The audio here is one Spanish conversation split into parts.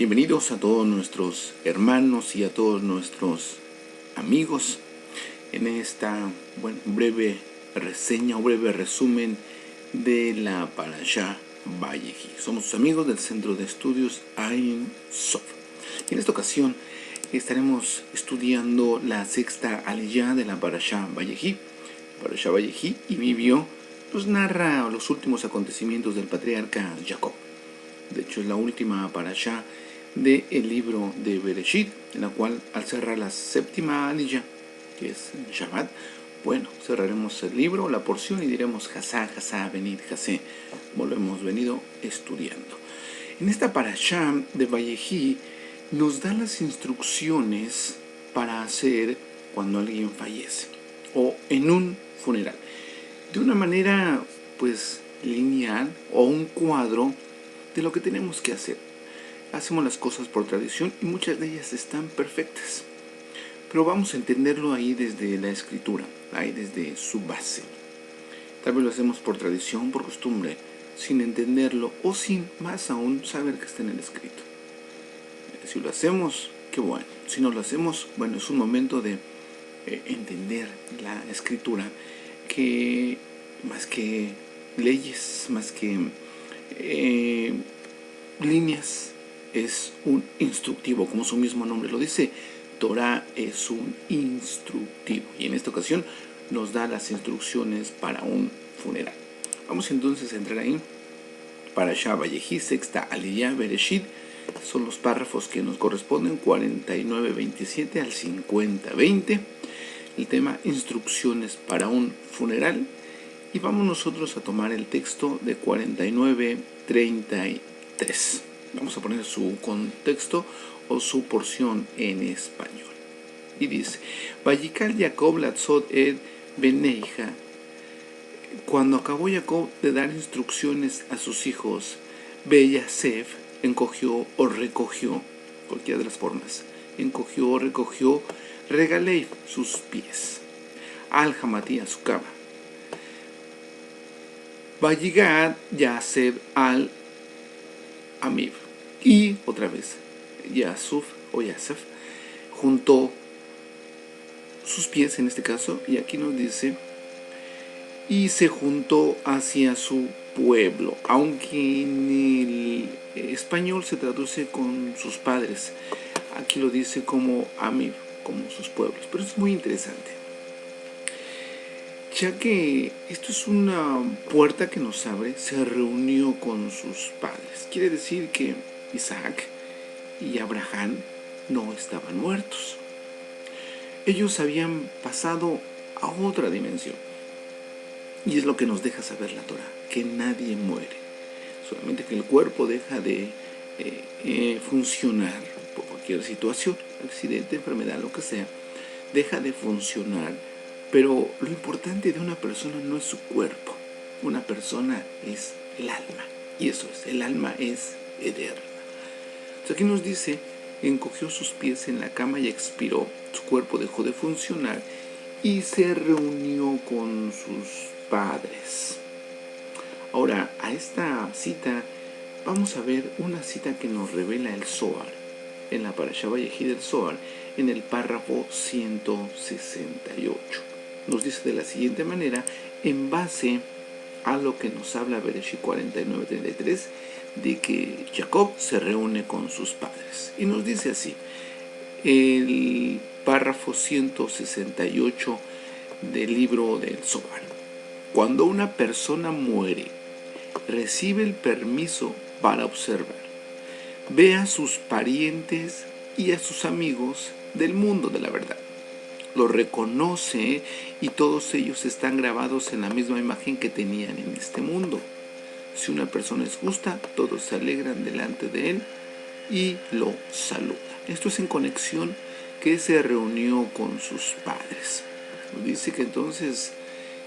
Bienvenidos a todos nuestros hermanos y a todos nuestros amigos en esta breve reseña o breve resumen de la Parashá Vayehi. Somos sus amigos del Centro de Estudios Ein Sof. En esta ocasión estaremos estudiando la sexta aliyá de la Parashá Vayehi. Parashá Vayehi y Vivio nos narra los últimos acontecimientos del patriarca Jacob. De hecho, es la última parashá del libro de Bereshit, en la cual, al cerrar la séptima aliyá, que es Shabbat, cerraremos el libro, la porción, y diremos Hasá, Hasá, venid, Hasé, como lo hemos venido estudiando. En esta parashá de Vayehi nos da las instrucciones para hacer cuando alguien fallece, o en un funeral, de una manera, lineal, o un cuadro de lo que tenemos que hacer. Hacemos las cosas por tradición y muchas de ellas están perfectas, pero vamos a entenderlo ahí desde la escritura, ahí desde su base. Tal vez lo hacemos por tradición, por costumbre, sin entenderlo o sin, más aún, saber que está en el escrito. Si lo hacemos, qué bueno. Si no lo hacemos, es un momento de entender la escritura, que más que leyes, más que líneas, es un instructivo, como su mismo nombre lo dice. Torah es un instructivo, y en esta ocasión nos da las instrucciones para un funeral. Vamos entonces a entrar ahí. Parashá Vayehi, sexta aliyá, Bereshit, son los párrafos que nos corresponden, 49:27 al 50:20. El tema instrucciones para un funeral. Y vamos nosotros a tomar el texto de 49:33. Vamos a poner su contexto o su porción en español. Y dice: Vayikal Jacob latzot et beneija. Cuando acabó Jacob de dar instrucciones a sus hijos, Beyasef encogió o recogió, cualquiera de las formas, encogió o recogió, Regalei, sus pies, al Hamatí, a su cama. Vayigad Yasef al Amib, y otra vez Yasuf o Yasef juntó sus pies en este caso, y aquí nos dice, y se juntó hacia su pueblo, aunque en el español se traduce con sus padres, aquí lo dice como Amib, como sus pueblos, pero es muy interesante, ya que esto es una puerta que nos abre. Se reunió con sus padres. Quiere decir que Isaac y Abraham no estaban muertos. Ellos habían pasado a otra dimensión. Y es lo que nos deja saber la Torah, que nadie muere. Solamente que el cuerpo deja de funcionar por cualquier situación, accidente, enfermedad, lo que sea, deja de funcionar. Pero lo importante de una persona no es su cuerpo. Una persona es el alma. Y eso es, el alma es eterna. Entonces aquí nos dice, encogió sus pies en la cama y expiró. Su cuerpo dejó de funcionar y se reunió con sus padres. Ahora, a esta cita vamos a ver una cita que nos revela el Zohar, en la Parashá Vayehi del Zohar, en el párrafo 168. Nos dice de la siguiente manera, en base a lo que nos habla Bereshit 49:33, de que Jacob se reúne con sus padres. Y nos dice así, el párrafo 168 del libro del Zohar: cuando una persona muere, recibe el permiso para observar, ve a sus parientes y a sus amigos del mundo de la verdad. Lo reconoce y todos ellos están grabados en la misma imagen que tenían en este mundo. Si una persona es justa, todos se alegran delante de él y lo saludan. Esto es en conexión que se reunió con sus padres. Dice que entonces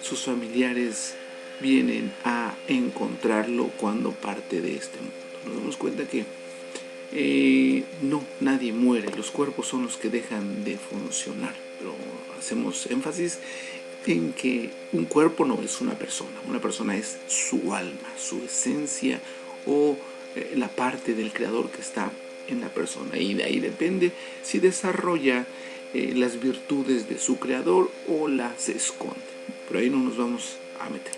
sus familiares vienen a encontrarlo cuando parte de este mundo. Nos damos cuenta que nadie muere, los cuerpos son los que dejan de funcionar, pero hacemos énfasis en que un cuerpo no es una persona es su alma, su esencia, o la parte del creador que está en la persona, y de ahí depende si desarrolla las virtudes de su creador o las esconde. Pero ahí no nos vamos a meter.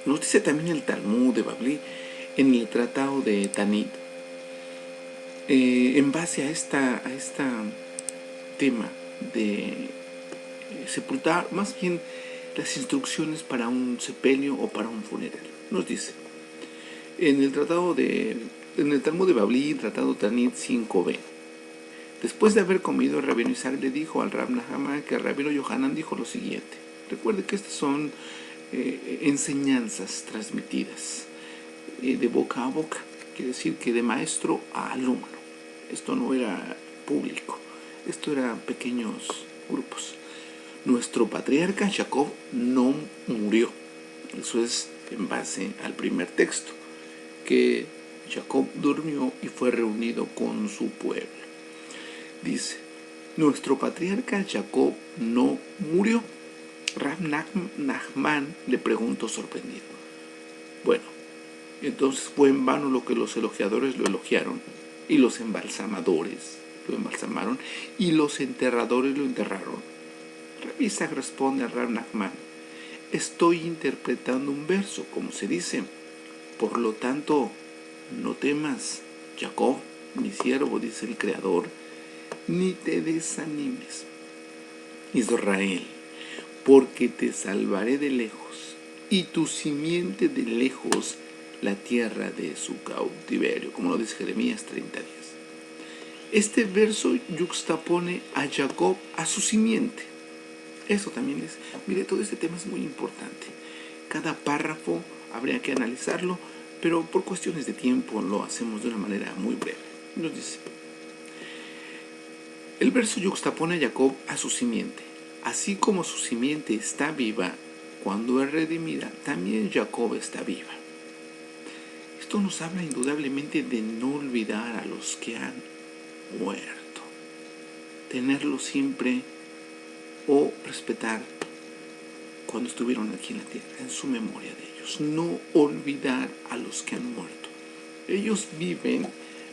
Nos dice también el Talmud de Bavli en el tratado de Tanit, en base a esta tema de sepultar, más bien las instrucciones para un sepelio o para un funeral. Nos dice en el Talmud de Bavli, tratado Tanit 5b. Después de haber comido, el rabino Isaac le dijo al Rab Nahama que el rabino Yohanan dijo lo siguiente. Recuerde que estas son enseñanzas transmitidas de boca a boca, quiere decir que de maestro a alumno. Esto no era público, esto eran pequeños grupos. Nuestro patriarca Jacob no murió. Eso es en base al primer texto, que Jacob durmió y fue reunido con su pueblo. Dice, nuestro patriarca Jacob no murió. Rab Nachman le preguntó sorprendido. Bueno, entonces fue en vano lo que los elogiadores lo elogiaron, y los embalsamadores lo embalsamaron, y los enterradores lo enterraron. Rab Isaac responde a Rab Nachman, estoy interpretando un verso, como se dice, por lo tanto, no temas, Jacob, mi siervo, dice el Creador, ni te desanimes, Israel, porque te salvaré de lejos, y tu simiente de lejos la tierra de su cautiverio, como lo dice Jeremías 30:10. Este verso yuxtapone a Jacob a su simiente. Eso también es, mire, todo este tema es muy importante. Cada párrafo habría que analizarlo, pero por cuestiones de tiempo lo hacemos de una manera muy breve. Nos dice, el verso yuxtapone a Jacob a su simiente. Así como su simiente está viva, cuando es redimida, también Jacob está viva. Esto nos habla indudablemente de no olvidar a los que han muerto, tenerlos siempre o respetar cuando estuvieron aquí en la tierra, en su memoria de ellos. No olvidar a los que han muerto. Ellos viven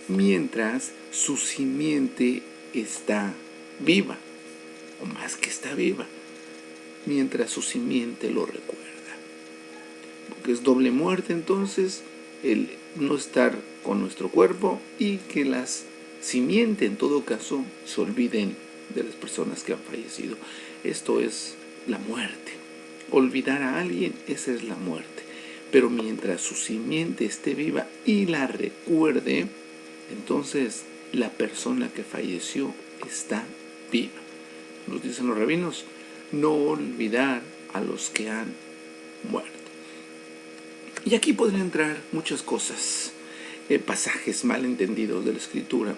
mientras su simiente está viva, o más que está viva, mientras su simiente lo recuerda. Porque es doble muerte entonces el no estar con nuestro cuerpo, y que las simiente en todo caso se olviden de las personas que han fallecido. Esto es la muerte. Olvidar a alguien, esa es la muerte. Pero mientras su simiente esté viva y la recuerde, entonces la persona que falleció está viva. Nos dicen los rabinos, no olvidar a los que han muerto. Y aquí podrían entrar muchas cosas, pasajes mal entendidos de la Escritura,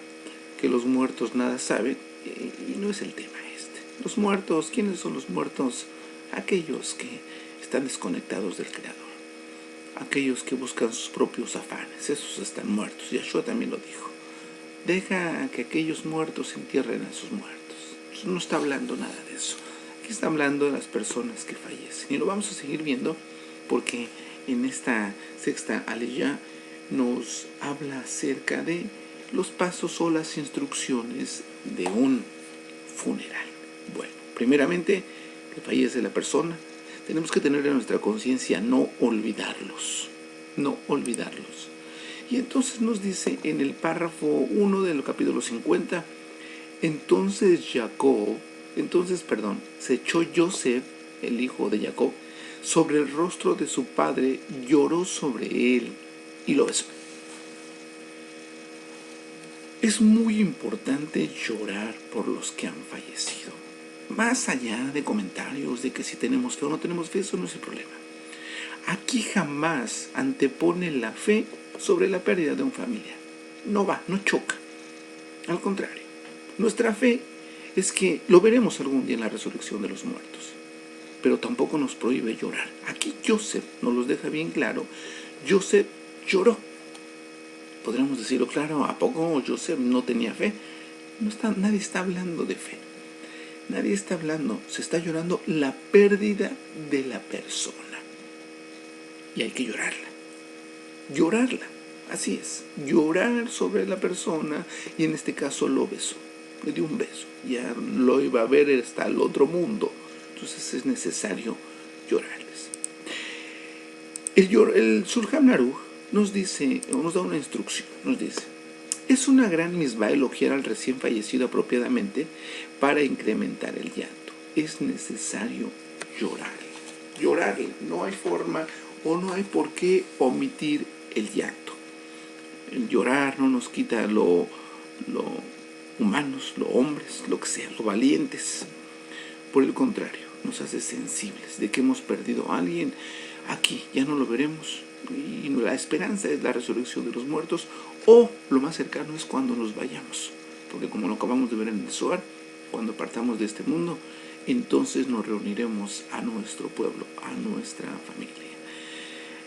que los muertos nada saben, y no es el tema este. Los muertos, ¿quiénes son los muertos? Aquellos que están desconectados del Creador, aquellos que buscan sus propios afanes, esos están muertos. Yahshua también lo dijo, deja que aquellos muertos entierren a sus muertos. Entonces, no está hablando nada de eso, aquí está hablando de las personas que fallecen, y lo vamos a seguir viendo porque en esta sexta aliyá nos habla acerca de los pasos o las instrucciones de un funeral. Bueno, primeramente, que fallece la persona, tenemos que tener en nuestra conciencia no olvidarlos, no olvidarlos. Y entonces nos dice en el párrafo 1 del capítulo 50, se echó Joseph, el hijo de Jacob, sobre el rostro de su padre, lloró sobre él y lo besó. Es muy importante llorar por los que han fallecido. Más allá de comentarios de que si tenemos fe o no tenemos fe, eso no es el problema. Aquí jamás antepone la fe sobre la pérdida de un familiar. No va, no choca. Al contrario, nuestra fe es que lo veremos algún día en la resurrección de los muertos, pero tampoco nos prohíbe llorar. Aquí Joseph nos los deja bien claro. Joseph lloró. Podríamos decirlo claro, ¿a poco Joseph no tenía fe? Nadie está hablando de fe. Nadie está hablando, se está llorando la pérdida de la persona. Y hay que llorarla. Llorarla. Así es, llorar sobre la persona, y en este caso lo besó, le dio un beso, ya lo iba a ver hasta el otro mundo, entonces es necesario llorarles. El Shulchan Aruch nos dice, nos da una instrucción, nos dice: es una gran misbah elogiar al recién fallecido apropiadamente para incrementar el llanto. Es necesario llorarle, no hay forma o no hay por qué omitir el llanto. El llorar no nos quita lo humanos, lo hombres, lo que sea, lo valientes. Por el contrario, nos hace sensibles de que hemos perdido a alguien. Aquí ya no lo veremos, y la esperanza es la resurrección de los muertos, o lo más cercano es cuando nos vayamos, porque como lo acabamos de ver en el Zohar, cuando partamos de este mundo, entonces nos reuniremos a nuestro pueblo, a nuestra familia.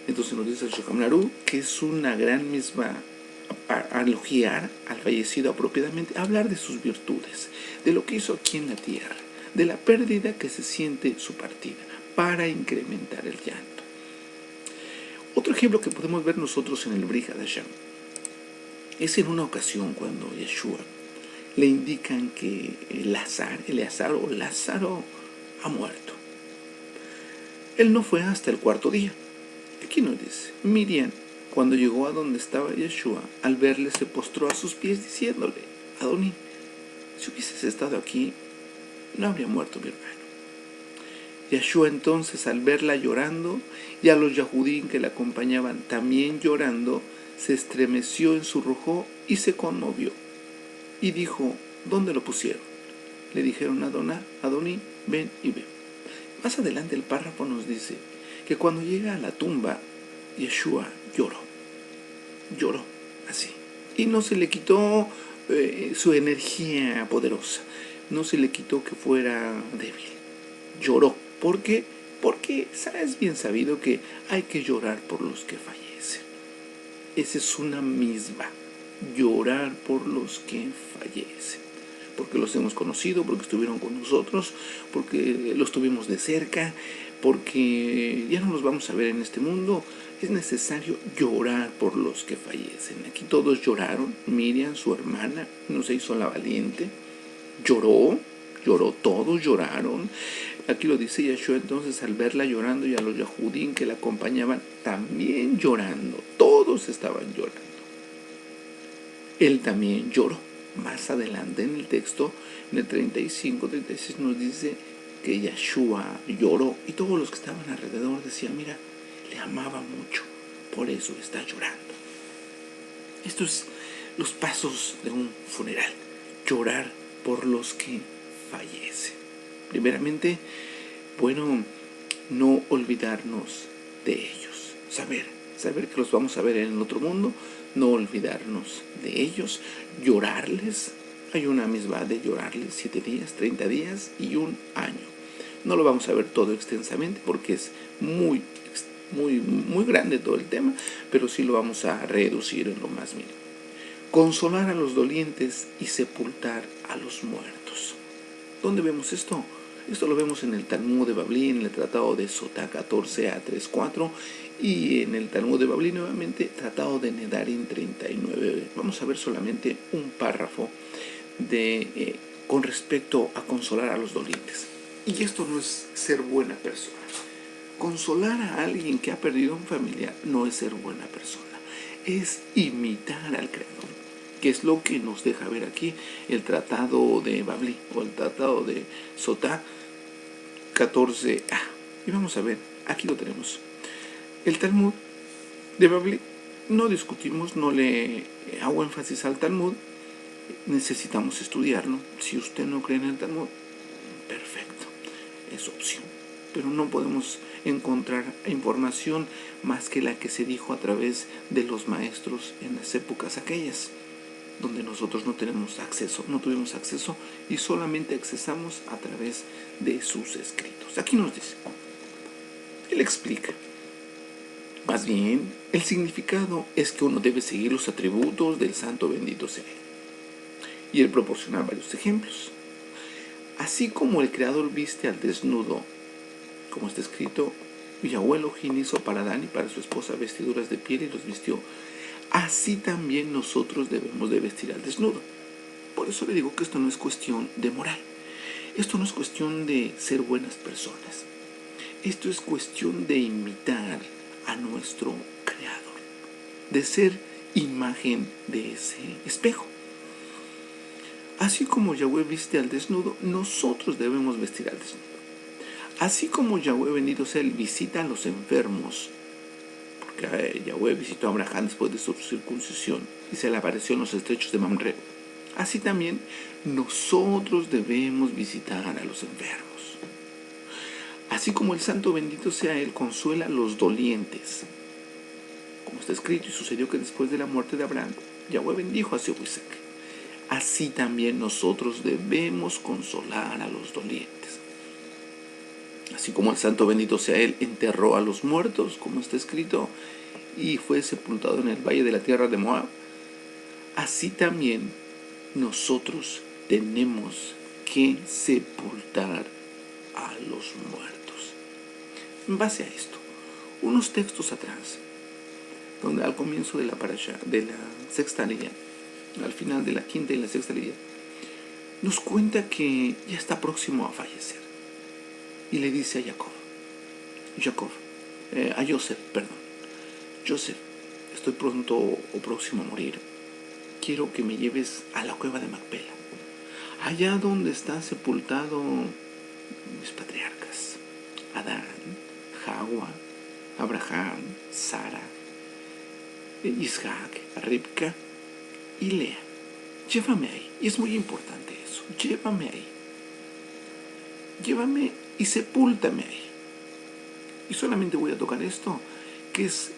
Entonces nos dice el Shulchan Aruch que es una gran misma a elogiar al fallecido apropiadamente, hablar de sus virtudes, de lo que hizo aquí en la tierra, de la pérdida que se siente su partida, para incrementar el llanto. Otro ejemplo que podemos ver nosotros en el Brit Hadashah es en una ocasión cuando Yeshua le indican que Lázaro ha muerto. Él no fue hasta el cuarto día. Aquí nos dice: Miriam, cuando llegó a donde estaba Yeshua, al verle se postró a sus pies diciéndole: Adoní, si hubieses estado aquí, no habría muerto mi hermano. Yeshua entonces, al verla llorando y a los Yahudim que la acompañaban también llorando, se estremeció en su rojó y se conmovió. Y dijo: ¿dónde lo pusieron? Le dijeron: Adoní, ven y ve. Más adelante el párrafo nos dice que cuando llega a la tumba, Yeshua lloró así. Y no se le quitó su energía poderosa, no se le quitó que fuera débil. Lloró. ¿Por qué? Porque es bien sabido que hay que llorar por los que fallecen. Esa es una misma, llorar por los que fallecen. Porque los hemos conocido, porque estuvieron con nosotros, porque los tuvimos de cerca, porque ya no los vamos a ver en este mundo. Es necesario llorar por los que fallecen. Aquí todos lloraron. Miriam, su hermana, no se hizo la valiente, lloró, todos lloraron. Aquí lo dice Yeshua entonces, al verla llorando, y a los Yahudim que la acompañaban también llorando. Todos estaban llorando. Él también lloró. Más adelante en el texto, en el 35-36, nos dice que Yeshua lloró, y todos los que estaban alrededor decían: mira, le amaba mucho, por eso está llorando. Estos son los pasos de un funeral: llorar por los que fallecen. Primeramente, no olvidarnos de ellos, saber que los vamos a ver en el otro mundo, no olvidarnos de ellos, llorarles. Hay una misma de llorarles 7 días, 30 días y 1 año. No lo vamos a ver todo extensamente porque es muy grande todo el tema, pero sí lo vamos a reducir en lo más mínimo. Consolar a los dolientes y sepultar a los muertos. ¿Dónde vemos esto? Esto lo vemos en el Talmud de Bavli, en el Tratado de Sotá 14a-3-4, y en el Talmud de Bavli nuevamente, Tratado de Nedarim 39. Vamos a ver solamente un párrafo con respecto a consolar a los dolientes. Y esto no es ser buena persona. Consolar a alguien que ha perdido a un familiar no es ser buena persona, es imitar al Creador, que es lo que nos deja ver aquí el Tratado de Bavli o el Tratado de Sotá 14a. Y vamos a ver, aquí lo tenemos. El Talmud de Bavli, no discutimos, no le hago énfasis al Talmud, necesitamos estudiarlo. Si usted no cree en el Talmud, perfecto, es opción. Pero no podemos encontrar información más que la que se dijo a través de los maestros en las épocas aquellas, donde nosotros no tuvimos acceso y solamente accesamos a través de sus escritos. Aquí nos dice, él explica, más bien, el significado es que uno debe seguir los atributos del santo bendito sea él. Y él proporciona varios ejemplos. Así como el Creador viste al desnudo, como está escrito, Yahweh Elohim hizo para Adán y para su esposa vestiduras de piel y los vistió. así también nosotros debemos de vestir al desnudo. Por eso le digo que esto no es cuestión de moral. Esto no es cuestión de ser buenas personas. Esto es cuestión de imitar a nuestro Creador, de ser imagen de ese espejo. Así como Yahweh viste al desnudo, nosotros debemos vestir al desnudo. Así como Yahweh, bendito sea él, visita a los enfermos, porque Yahweh visitó a Abraham después de su circuncisión y se le apareció en los estrechos de Mamre, así también nosotros debemos visitar a los enfermos. Así como el santo bendito sea él consuela a los dolientes, como está escrito, y sucedió que después de la muerte de Abraham, Yahweh bendijo a su Isaac. Así también nosotros debemos consolar a los dolientes. Así como el santo bendito sea él enterró a los muertos, como está escrito, y fue sepultado en el valle de la tierra de Moab, así también nosotros tenemos que sepultar a los muertos. En base a esto, unos textos atrás, donde al comienzo de la parasha, de la sexta ley, al final de la quinta y la sexta ley, nos cuenta que ya está próximo a fallecer. Y le dice a Joseph, estoy pronto o próximo a morir. Quiero que me lleves a la cueva de Macpela, allá donde están sepultados mis patriarcas, Adán, Jagua, Abraham, Sara, Isaac, Ribka y Lea. Llévame ahí. Y es muy importante eso. Llévame ahí. Llévame y sepúltame ahí. Y solamente voy a tocar esto, que es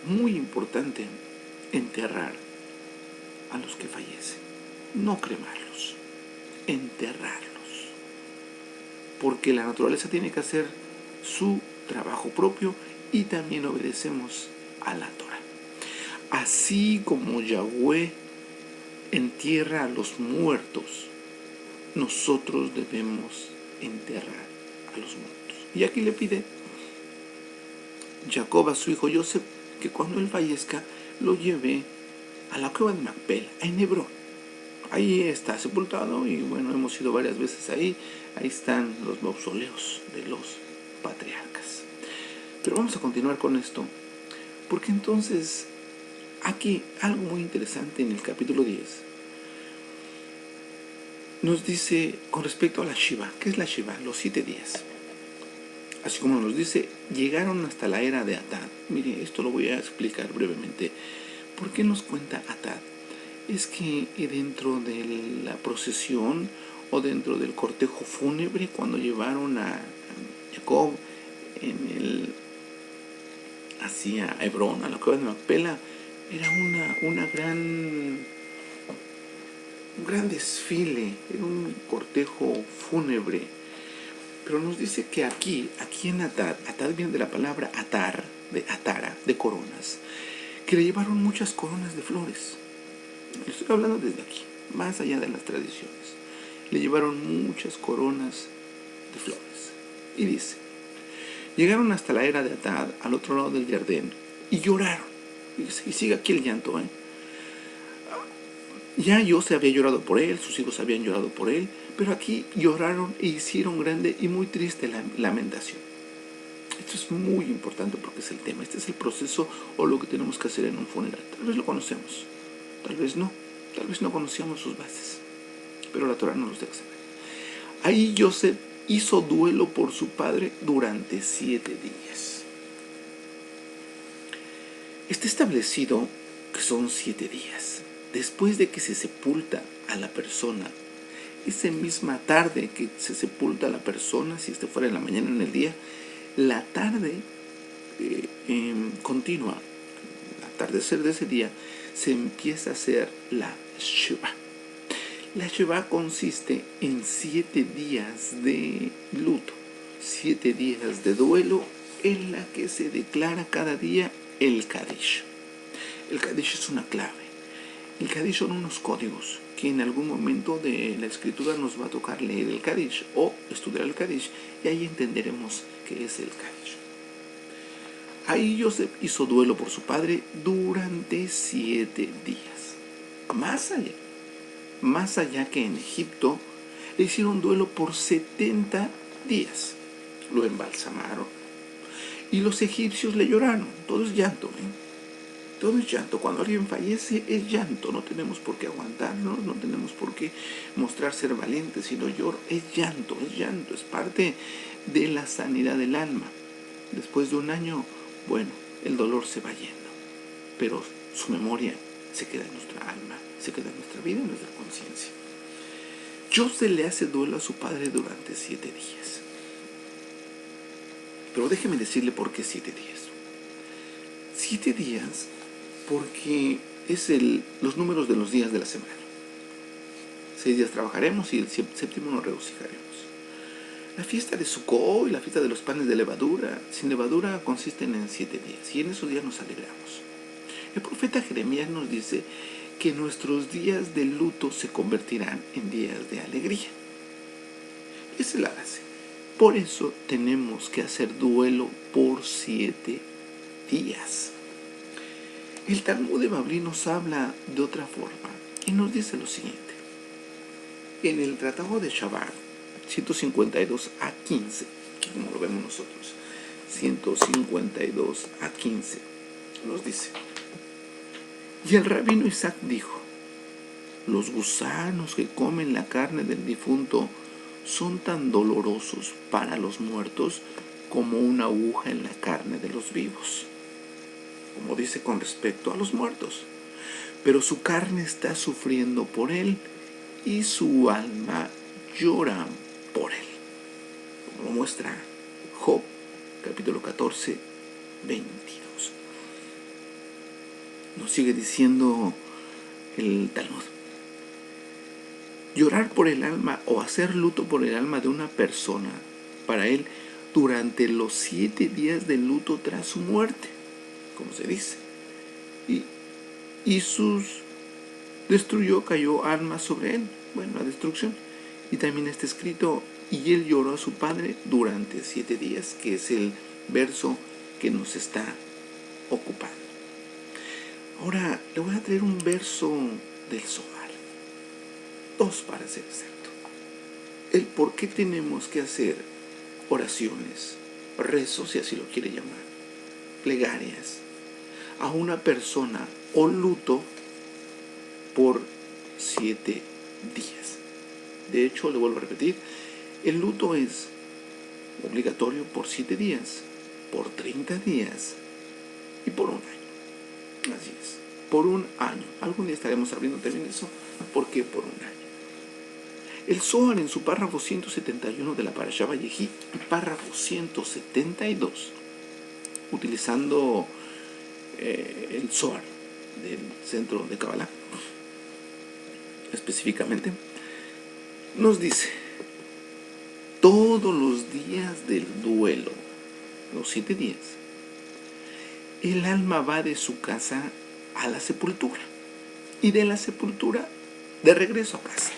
muy importante: enterrar a los que fallecen. No cremarlos, enterrarlos. Porque la naturaleza tiene que hacer su trabajo propio y también obedecemos a la Torah. Así como Yahweh entierra a los muertos, nosotros debemos enterrar a los muertos. Y aquí le pide Jacob a su hijo Joseph que cuando él fallezca lo lleve a la cueva de Macpela, en Hebrón. Ahí está sepultado y bueno, hemos ido varias veces ahí. Ahí están los mausoleos de los patriarcas. Pero vamos a continuar con esto, porque entonces aquí algo muy interesante en el capítulo 10 nos dice con respecto a la Shiva. ¿Qué es la Shiva? Los 7 días. Así como nos dice, llegaron hasta la era de Atad. Mire, esto lo voy a explicar brevemente. ¿Por qué nos cuenta Atad? Es que dentro de la procesión o dentro del cortejo fúnebre, cuando llevaron a Jacob hacia Hebrón, a la cueva de Macpela, era un gran desfile, era un cortejo fúnebre. Pero nos dice que aquí en Atad viene de la palabra atar, de atara, de coronas, que le llevaron muchas coronas de flores. Le estoy hablando desde aquí, más allá de las tradiciones. Le llevaron muchas coronas de flores. Y dice, llegaron hasta la era de Atad, al otro lado del Jardín, y lloraron. Y sigue aquí el llanto, Ya José había llorado por él, sus hijos habían llorado por él, pero aquí lloraron e hicieron grande y muy triste la lamentación. Esto es muy importante porque es el tema. Este es el proceso o lo que tenemos que hacer en un funeral. Tal vez lo conocemos, tal vez no conocíamos sus bases, pero la Torah no los deja saber. Ahí José hizo duelo por su padre durante 7 días. Está establecido que son 7 días. Después de que se sepulta a la persona, esa misma tarde que se sepulta a la persona, si este fuera en la mañana o en el día, la tarde continua, al atardecer de ese día, se empieza a hacer la Shiva. La Shiva consiste en 7 días de luto, 7 días de duelo, en la que se declara cada día el Kadish. El Kadish es una clave. El Kadish son unos códigos que en algún momento de la escritura nos va a tocar leer el Kadish o estudiar el Kadish, y ahí entenderemos qué es el Kadish. Ahí Joseph hizo duelo por su padre durante 7 días. Más allá que en Egipto, le hicieron duelo por 70 días. Lo embalsamaron. Y los egipcios le lloraron. Todo es llanto, Todo es llanto. Cuando alguien fallece es llanto. No tenemos por qué aguantarnos, no tenemos por qué mostrar ser valientes, sino lloro. Es llanto. Es parte de la sanidad del alma. Después de un año, bueno, el dolor se va yendo, pero su memoria se queda en nuestra alma, se queda en nuestra vida, en nuestra conciencia. José le hace duelo a su padre durante 7 días. Pero déjeme decirle por qué 7 días. 7 días porque es los números de los días de la semana. 6 días trabajaremos y el 7º nos regocijaremos. La fiesta de Sukkot y la fiesta de los panes de levadura, sin levadura, consisten en 7 días. Y en esos días nos alegramos. El profeta Jeremías nos dice que nuestros días de luto se convertirán en días de alegría. Esa es la base. Por eso tenemos que hacer duelo por 7 días. El Talmud de Bavli nos habla de otra forma y nos dice lo siguiente. En el Tratado de Shabbat, 152 a 15, como lo vemos nosotros, 152 a 15, nos dice: y el rabino Isaac dijo: los gusanos que comen la carne del difunto son tan dolorosos para los muertos como una aguja en la carne de los vivos. Como dice con respecto a los muertos, pero su carne está sufriendo por él y su alma llora por él. Como lo muestra Job, capítulo 14, 22. Nos sigue diciendo el Talmud: llorar por el alma o hacer luto por el alma de una persona, para él, durante los 7 días de luto tras su muerte, como se dice. Y cayó alma sobre él. Bueno, la destrucción. Y también está escrito: y él lloró a su padre durante 7 días, que es el verso que nos está ocupando. Ahora le voy a traer un verso del Zohar. 2 para ser exacto. El por qué tenemos que hacer oraciones, rezos, si así lo quiere llamar, plegarias a una persona o luto por 7 días. De hecho, le vuelvo a repetir, el luto es obligatorio por 7 días, por 30 días y por un año. Así es, por un año. Algún día estaremos abriendo también eso. ¿Por qué por un año? El Zohar, en su párrafo 171 de la Parashá Vayehí y párrafo 172, utilizando el Zohar del centro de Kabbalah específicamente, nos dice: todos los días del duelo, los 7 días, el alma va de su casa a la sepultura y de la sepultura de regreso a casa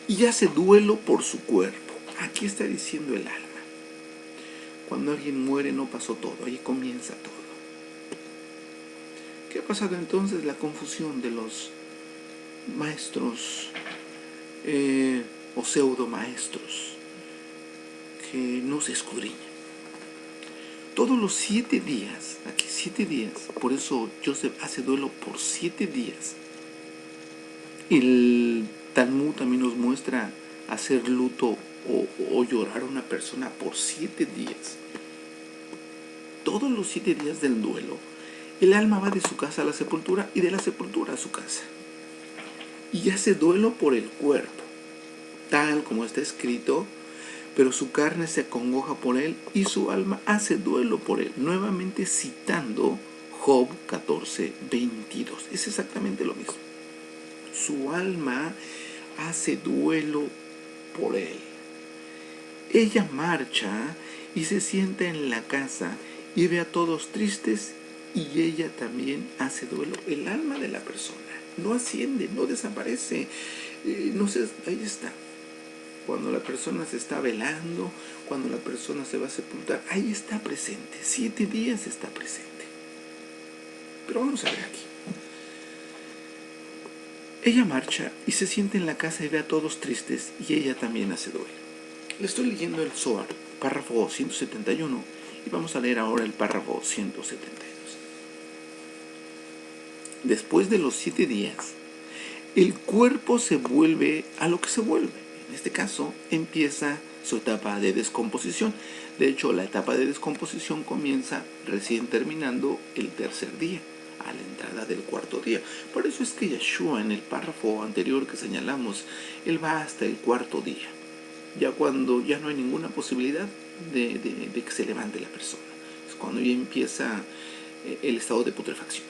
y hace duelo por su cuerpo. Aquí está diciendo el alma. Cuando alguien muere no pasó todo, ahí comienza todo. ¿Qué ha pasado entonces? La confusión de los maestros o pseudo maestros que no se escudriñan. Todos los 7 días, aquí 7 días, por eso Joseph hace duelo por 7 días. El Talmud también nos muestra hacer luto o llorar a una persona por 7 días. Todos los 7 días del duelo, el alma va de su casa a la sepultura y de la sepultura a su casa. Y hace duelo por el cuerpo, tal como está escrito: pero su carne se acongoja por él y su alma hace duelo por él. Nuevamente citando Job 14, 22. Es exactamente lo mismo. Su alma hace duelo por él. Ella marcha y se sienta en la casa y ve a todos tristes, y ella también hace duelo. El alma de la persona no asciende, no desaparece, ahí está. cuando la persona se está velando, cuando la persona se va a sepultar, ahí está presente, 7 días está presente. Pero vamos a ver aquí. Ella marcha y se sienta en la casa y ve a todos tristes, y ella también hace duelo. Le estoy leyendo el Zohar, párrafo 171, y vamos a leer ahora el párrafo 172. Después de los 7 días, el cuerpo se vuelve a lo que se vuelve. En este caso, empieza su etapa de descomposición. De hecho, la etapa de descomposición comienza recién terminando el 3er día, a la entrada del 4.º día. Por eso es que Yeshua, en el párrafo anterior que señalamos, él va hasta el 4.º día, ya cuando ya no hay ninguna posibilidad de que se levante la persona. Es cuando ya empieza el estado de putrefacción.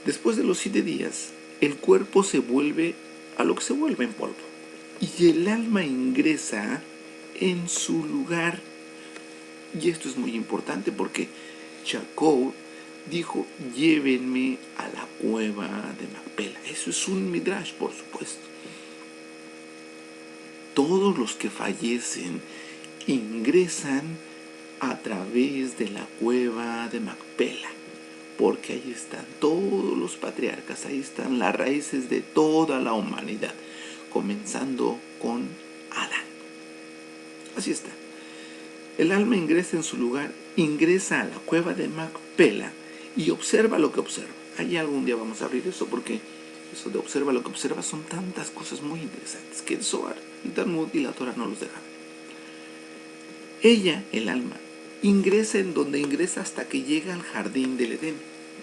Después de los 7 días, el cuerpo se vuelve a lo que se vuelve, en polvo, y el alma ingresa en su lugar. Y esto es muy importante porque Jacob dijo: llévenme a la cueva de Macpela. Eso es un midrash, por supuesto. Todos los que fallecen ingresan a través de la cueva de Macpela, porque ahí están todos los patriarcas, ahí están las raíces de toda la humanidad, comenzando con Adán. Así está. El alma ingresa en su lugar, ingresa a la cueva de Macpela y observa lo que observa. Ahí algún día vamos a abrir eso, porque eso de observa lo que observa son tantas cosas muy interesantes que el Zohar, el Talmud y la Torah no los dejan. Ella, el alma, ingresa en donde ingresa hasta que llega al jardín del Edén.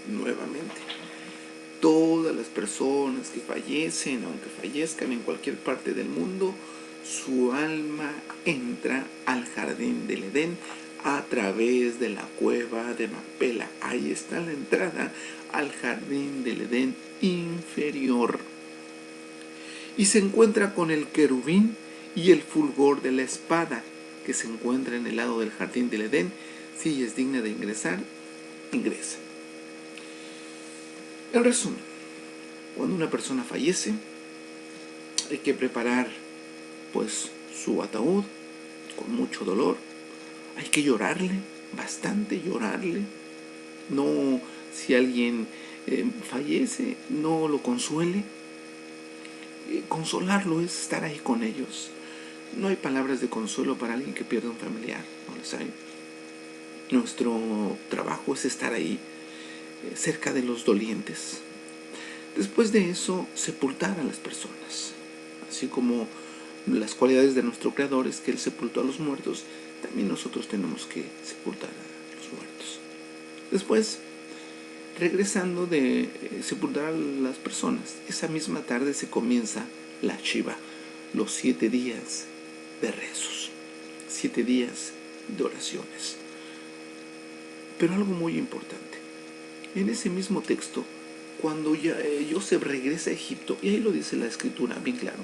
Nuevamente, todas las personas que fallecen, aunque fallezcan en cualquier parte del mundo, su alma entra al jardín del Edén a través de la cueva de Macpela. Ahí está la entrada al jardín del Edén inferior. Y se encuentra con el querubín y el fulgor de la espada, que se encuentra en el lado del jardín del Edén. Si ella es digna de ingresar, ingresa. En resumen, cuando una persona fallece, hay que preparar pues su ataúd con mucho dolor. Hay que llorarle, bastante llorarle. No, si alguien fallece, no lo consuele. Consolarlo es estar ahí con ellos. No hay palabras de consuelo para alguien que pierde un familiar, no las hay. Nuestro trabajo es estar ahí, cerca de los dolientes. Después de eso, sepultar a las personas. Así como las cualidades de nuestro Creador es que Él sepultó a los muertos, también nosotros tenemos que sepultar a los muertos. Después, regresando de sepultar a las personas, esa misma tarde se comienza la Shiva, los 7 días de rezos, 7 días de oraciones. Pero algo muy importante, en ese mismo texto, cuando Yosef regresa a Egipto, y ahí lo dice la escritura bien claro,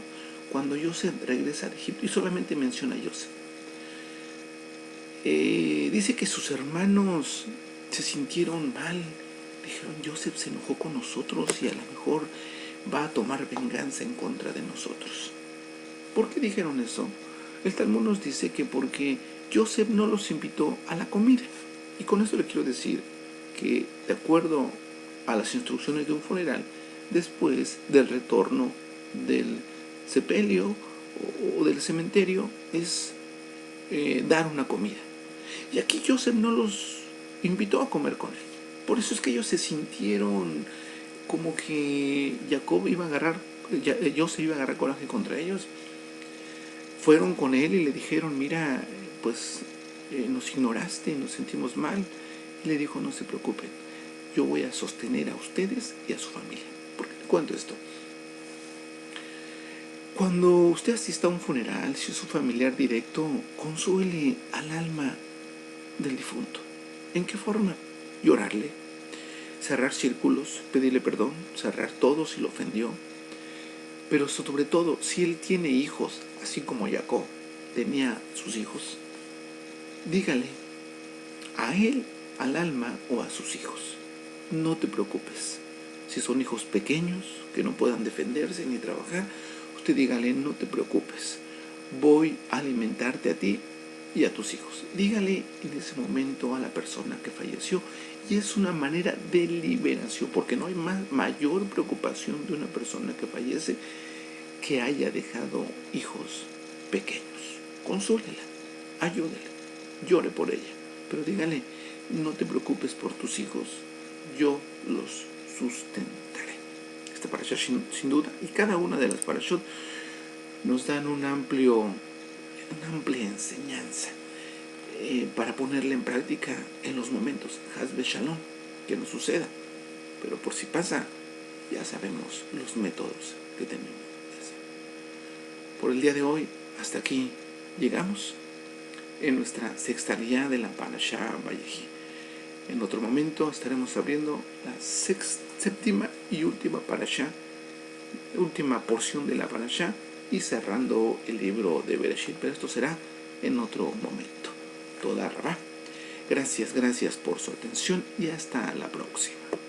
cuando Yosef regresa a Egipto, y solamente menciona a Yosef, dice que sus hermanos se sintieron mal, dijeron: Yosef se enojó con nosotros y a lo mejor va a tomar venganza en contra de nosotros. ¿Por qué dijeron eso? El Talmud nos dice que porque Yosef no los invitó a la comida. Y con eso le quiero decir que, de acuerdo a las instrucciones de un funeral, después del retorno del sepelio o del cementerio, es dar una comida. Y aquí Yosef no los invitó a comer con él. Por eso es que ellos se sintieron como que Yosef iba a agarrar coraje contra ellos. Fueron con él y le dijeron: mira, pues nos ignoraste, nos sentimos mal. Y le dijo: no se preocupen, yo voy a sostener a ustedes y a su familia. ¿Por qué te cuento esto? Cuando usted asista a un funeral, si es su familiar directo, consuele al alma del difunto. ¿En qué forma? Llorarle, cerrar círculos, pedirle perdón, cerrar todo si lo ofendió. Pero sobre todo, si él tiene hijos, así como Jacob tenía sus hijos, dígale a él, al alma o a sus hijos: no te preocupes. Si son hijos pequeños que no puedan defenderse ni trabajar, usted dígale: no te preocupes. voy a alimentarte a ti y a tus hijos. Dígale en ese momento a la persona que falleció, y es una manera de liberación, porque no hay mayor preocupación de una persona que fallece que haya dejado hijos pequeños. Consúlela, ayúdele, llore por ella, pero dígale, no te preocupes por tus hijos, yo los sustentaré. Esta parashá sin duda, y cada una de las parashot nos dan una amplia enseñanza para ponerla en práctica en los momentos. Haz ve shalom, que no suceda, pero por si pasa, ya sabemos los métodos que tenemos de hacer. Por el día de hoy, hasta aquí llegamos en nuestra sexta guía de la Parashá Vayehi. En otro momento estaremos abriendo la séptima y última parashá, última porción de la parashá, y cerrando el libro de Bereshit, pero esto será en otro momento. Toda Rabá. Gracias por su atención y hasta la próxima.